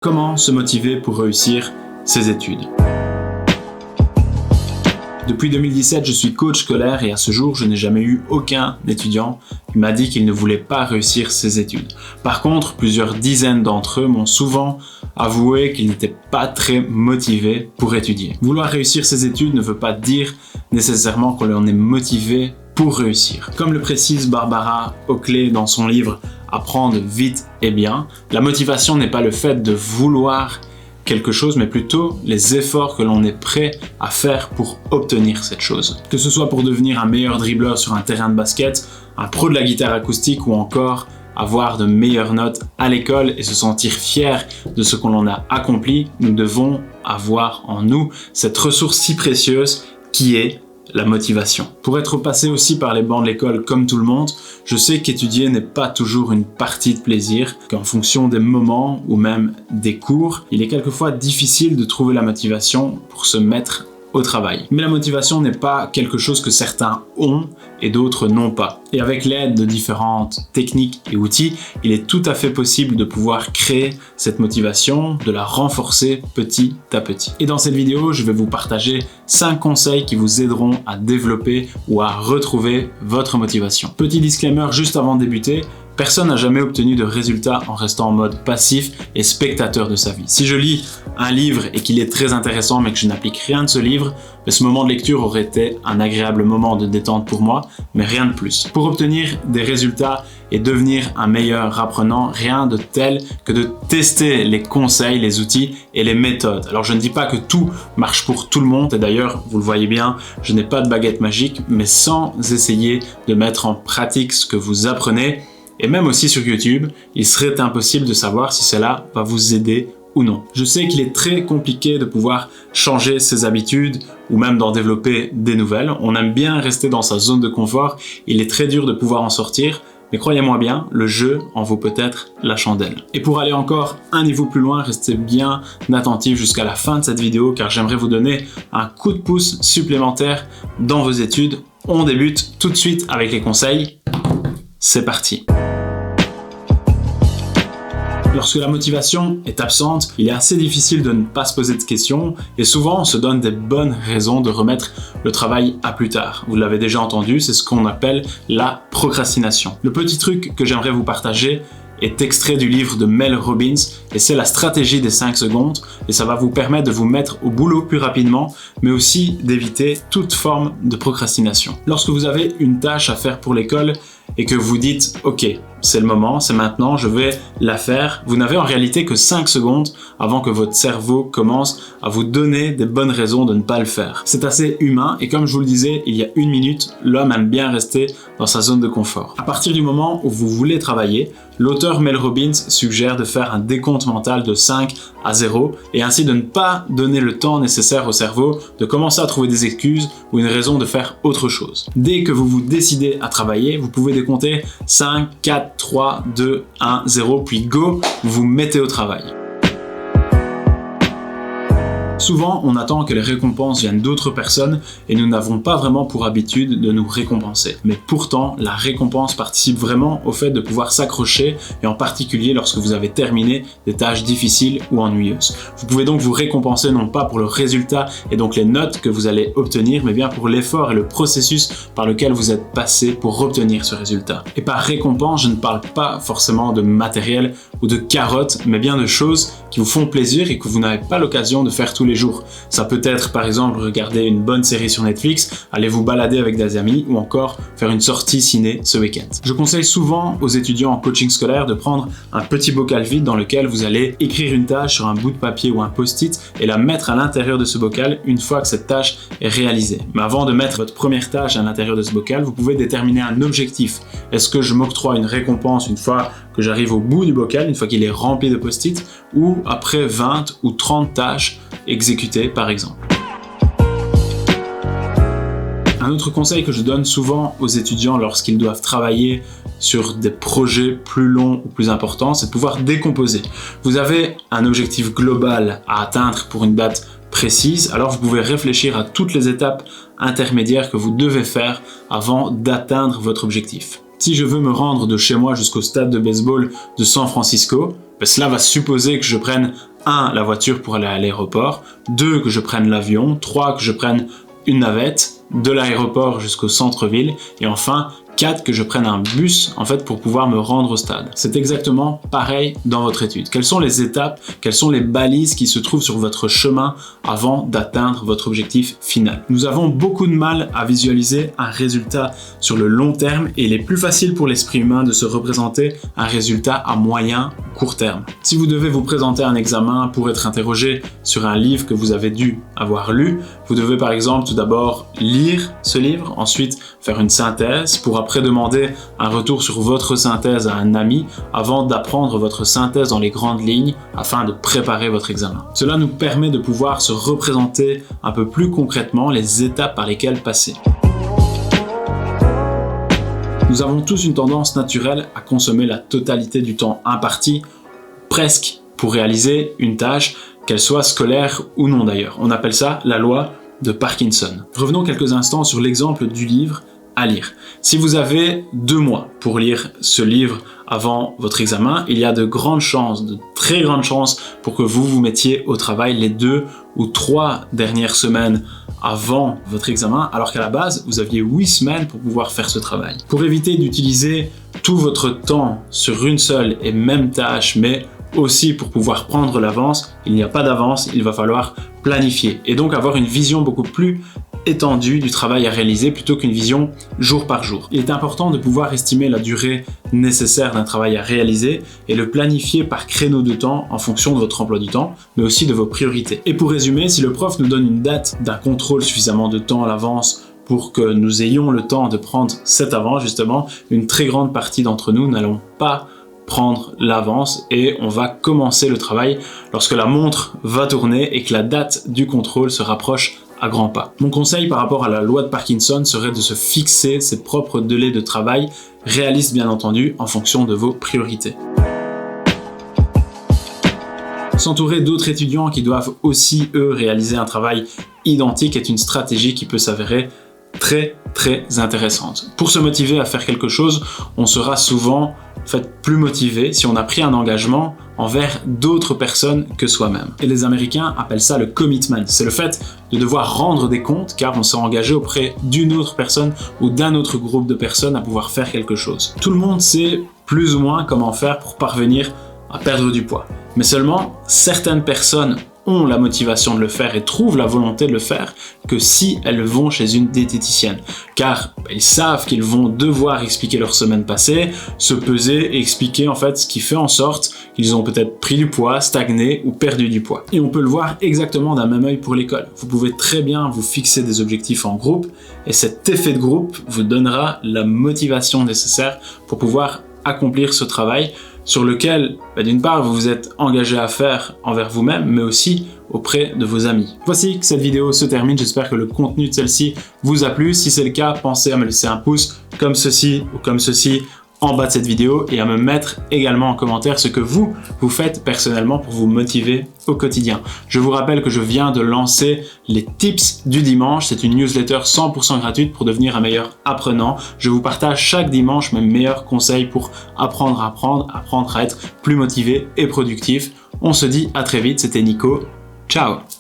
Comment se motiver pour réussir ses études? Depuis 2017, je suis coach scolaire et à ce jour, je n'ai jamais eu aucun étudiant qui m'a dit qu'il ne voulait pas réussir ses études. Par contre, plusieurs dizaines d'entre eux m'ont souvent avoué qu'ils n'étaient pas très motivés pour étudier. Vouloir réussir ses études ne veut pas dire nécessairement qu'on en est motivé pour réussir. Comme le précise Barbara Oakley dans son livre Apprendre vite et bien, la motivation n'est pas le fait de vouloir quelque chose, mais plutôt les efforts que l'on est prêt à faire pour obtenir cette chose. Que ce soit pour devenir un meilleur dribbleur sur un terrain de basket, un pro de la guitare acoustique ou encore avoir de meilleures notes à l'école et se sentir fier de ce qu'on a accompli, nous devons avoir en nous cette ressource si précieuse qui est la motivation. Pour être passé aussi par les bancs de l'école comme tout le monde, je sais qu'étudier n'est pas toujours une partie de plaisir, qu'en fonction des moments ou même des cours, il est quelquefois difficile de trouver la motivation pour se mettre au travail. Mais la motivation n'est pas quelque chose que certains ont et d'autres n'ont pas. Et avec l'aide de différentes techniques et outils, il est tout à fait possible de pouvoir créer cette motivation, de la renforcer petit à petit. Et dans cette vidéo, je vais vous partager 5 conseils qui vous aideront à développer ou à retrouver votre motivation. Petit disclaimer juste avant de débuter, personne n'a jamais obtenu de résultats en restant en mode passif et spectateur de sa vie. Si je lis un livre et qu'il est très intéressant mais que je n'applique rien de ce livre, ce moment de lecture aurait été un agréable moment de détente pour moi, mais rien de plus. Pour obtenir des résultats et devenir un meilleur apprenant, rien de tel que de tester les conseils, les outils et les méthodes. Alors je ne dis pas que tout marche pour tout le monde, et d'ailleurs, vous le voyez bien, je n'ai pas de baguette magique, mais sans essayer de mettre en pratique ce que vous apprenez, et même aussi sur YouTube, il serait impossible de savoir si cela va vous aider ou non. Je sais qu'il est très compliqué de pouvoir changer ses habitudes ou même d'en développer des nouvelles. On aime bien rester dans sa zone de confort, il est très dur de pouvoir en sortir, mais croyez-moi bien, le jeu en vaut peut-être la chandelle. Et pour aller encore un niveau plus loin, restez bien attentifs jusqu'à la fin de cette vidéo car j'aimerais vous donner un coup de pouce supplémentaire dans vos études. On débute tout de suite avec les conseils. C'est parti! Lorsque la motivation est absente, il est assez difficile de ne pas se poser de questions et souvent on se donne des bonnes raisons de remettre le travail à plus tard. Vous l'avez déjà entendu, c'est ce qu'on appelle la procrastination. Le petit truc que j'aimerais vous partager est extrait du livre de Mel Robbins et c'est la stratégie des 5 secondes et ça va vous permettre de vous mettre au boulot plus rapidement mais aussi d'éviter toute forme de procrastination. Lorsque vous avez une tâche à faire pour l'école et que vous dites « Ok, c'est le moment, c'est maintenant, je vais la faire », vous n'avez en réalité que 5 secondes avant que votre cerveau commence à vous donner des bonnes raisons de ne pas le faire. C'est assez humain et comme je vous le disais, il y a 1 minute, l'homme aime bien rester dans sa zone de confort. À partir du moment où vous voulez travailler, l'auteur Mel Robbins suggère de faire un décompte mental de 5 à 0 et ainsi de ne pas donner le temps nécessaire au cerveau de commencer à trouver des excuses ou une raison de faire autre chose. Dès que vous vous décidez à travailler, vous pouvez décompter 5, 4, 3, 2, 1, 0, puis go, vous vous mettez au travail. Souvent, on attend que les récompenses viennent d'autres personnes et nous n'avons pas vraiment pour habitude de nous récompenser. Mais pourtant, la récompense participe vraiment au fait de pouvoir s'accrocher et en particulier lorsque vous avez terminé des tâches difficiles ou ennuyeuses. Vous pouvez donc vous récompenser non pas pour le résultat et donc les notes que vous allez obtenir, mais bien pour l'effort et le processus par lequel vous êtes passé pour obtenir ce résultat. Et par récompense, je ne parle pas forcément de matériel ou de carottes, mais bien de choses qui vous font plaisir et que vous n'avez pas l'occasion de faire tous les jours. Ça peut être par exemple regarder une bonne série sur Netflix, aller vous balader avec des amis ou encore faire une sortie ciné ce week-end. Je conseille souvent aux étudiants en coaching scolaire de prendre un petit bocal vide dans lequel vous allez écrire une tâche sur un bout de papier ou un post-it et la mettre à l'intérieur de ce bocal une fois que cette tâche est réalisée. Mais avant de mettre votre première tâche à l'intérieur de ce bocal, vous pouvez déterminer un objectif. Est-ce que je m'octroie une récompense une fois que j'arrive au bout du bocal, une fois qu'il est rempli de post-it, ou après 20 ou 30 tâches exécutées par exemple. Un autre conseil que je donne souvent aux étudiants lorsqu'ils doivent travailler sur des projets plus longs ou plus importants, c'est de pouvoir décomposer. Vous avez un objectif global à atteindre pour une date précise, alors vous pouvez réfléchir à toutes les étapes intermédiaires que vous devez faire avant d'atteindre votre objectif. Si je veux me rendre de chez moi jusqu'au stade de baseball de San Francisco, cela va supposer que je prenne 1. La voiture pour aller à l'aéroport, 2. Que je prenne l'avion, 3. Que je prenne une navette de l'aéroport jusqu'au centre-ville et enfin 4. Que je prenne un bus en fait pour pouvoir me rendre au stade. C'est exactement pareil dans votre étude. Quelles sont les étapes, quelles sont les balises qui se trouvent sur votre chemin avant d'atteindre votre objectif final? Nous avons beaucoup de mal à visualiser un résultat sur le long terme et il est plus facile pour l'esprit humain de se représenter un résultat à moyen ou court terme. Si vous devez vous présenter à un examen pour être interrogé sur un livre que vous avez dû avoir lu, vous devez par exemple tout d'abord lire ce livre, ensuite faire une synthèse pour après demander un retour sur votre synthèse à un ami avant d'apprendre votre synthèse dans les grandes lignes afin de préparer votre examen. Cela nous permet de pouvoir se représenter un peu plus concrètement les étapes par lesquelles passer. Nous avons tous une tendance naturelle à consommer la totalité du temps imparti, presque, pour réaliser une tâche, qu'elle soit scolaire ou non d'ailleurs. On appelle ça la loi de Parkinson. Revenons quelques instants sur l'exemple du livre à lire. Si vous avez 2 mois pour lire ce livre avant votre examen, il y a de grandes chances, de très grandes chances pour que vous vous mettiez au travail les 2 ou 3 dernières semaines avant votre examen, alors qu'à la base, vous aviez 8 semaines pour pouvoir faire ce travail. Pour éviter d'utiliser tout votre temps sur une seule et même tâche, mais aussi pour pouvoir prendre l'avance, il n'y a pas d'avance, il va falloir planifier et donc avoir une vision beaucoup plus étendue du travail à réaliser plutôt qu'une vision jour par jour. Il est important de pouvoir estimer la durée nécessaire d'un travail à réaliser et le planifier par créneau de temps en fonction de votre emploi du temps, mais aussi de vos priorités. Et pour résumer, si le prof nous donne une date d'un contrôle suffisamment de temps à l'avance pour que nous ayons le temps de prendre cette avance, justement, une très grande partie d'entre nous n'allons pas prendre l'avance et on va commencer le travail lorsque la montre va tourner et que la date du contrôle se rapproche à grands pas. Mon conseil par rapport à la loi de Parkinson serait de se fixer ses propres délais de travail, réalistes bien entendu, en fonction de vos priorités. S'entourer d'autres étudiants qui doivent aussi, eux, réaliser un travail identique est une stratégie qui peut s'avérer très intéressante. Pour se motiver à faire quelque chose, on sera souvent plus motivé si on a pris un engagement envers d'autres personnes que soi-même. Et les Américains appellent ça le commitment. C'est le fait de devoir rendre des comptes car on s'est engagé auprès d'une autre personne ou d'un autre groupe de personnes à pouvoir faire quelque chose. Tout le monde sait plus ou moins comment faire pour parvenir à perdre du poids. Mais seulement, certaines personnes ont la motivation de le faire et trouvent la volonté de le faire que si elles vont chez une diététicienne. Car ils savent qu'ils vont devoir expliquer leur semaine passée, se peser et expliquer en fait ce qui fait en sorte qu'ils ont peut-être pris du poids, stagné ou perdu du poids. Et on peut le voir exactement d'un même œil pour l'école. Vous pouvez très bien vous fixer des objectifs en groupe et cet effet de groupe vous donnera la motivation nécessaire pour pouvoir accomplir ce travail sur lequel, d'une part, vous vous êtes engagé à faire envers vous-même, mais aussi auprès de vos amis. Voici que cette vidéo se termine. J'espère que le contenu de celle-ci vous a plu. Si c'est le cas, pensez à me laisser un pouce comme ceci ou comme ceci en bas de cette vidéo et à me mettre également en commentaire ce que vous faites personnellement pour vous motiver au quotidien. Je vous rappelle que je viens de lancer les tips du dimanche. C'est une newsletter 100% gratuite pour devenir un meilleur apprenant. Je vous partage chaque dimanche mes meilleurs conseils pour apprendre à être plus motivé et productif. On se dit à très vite. C'était Nico. Ciao!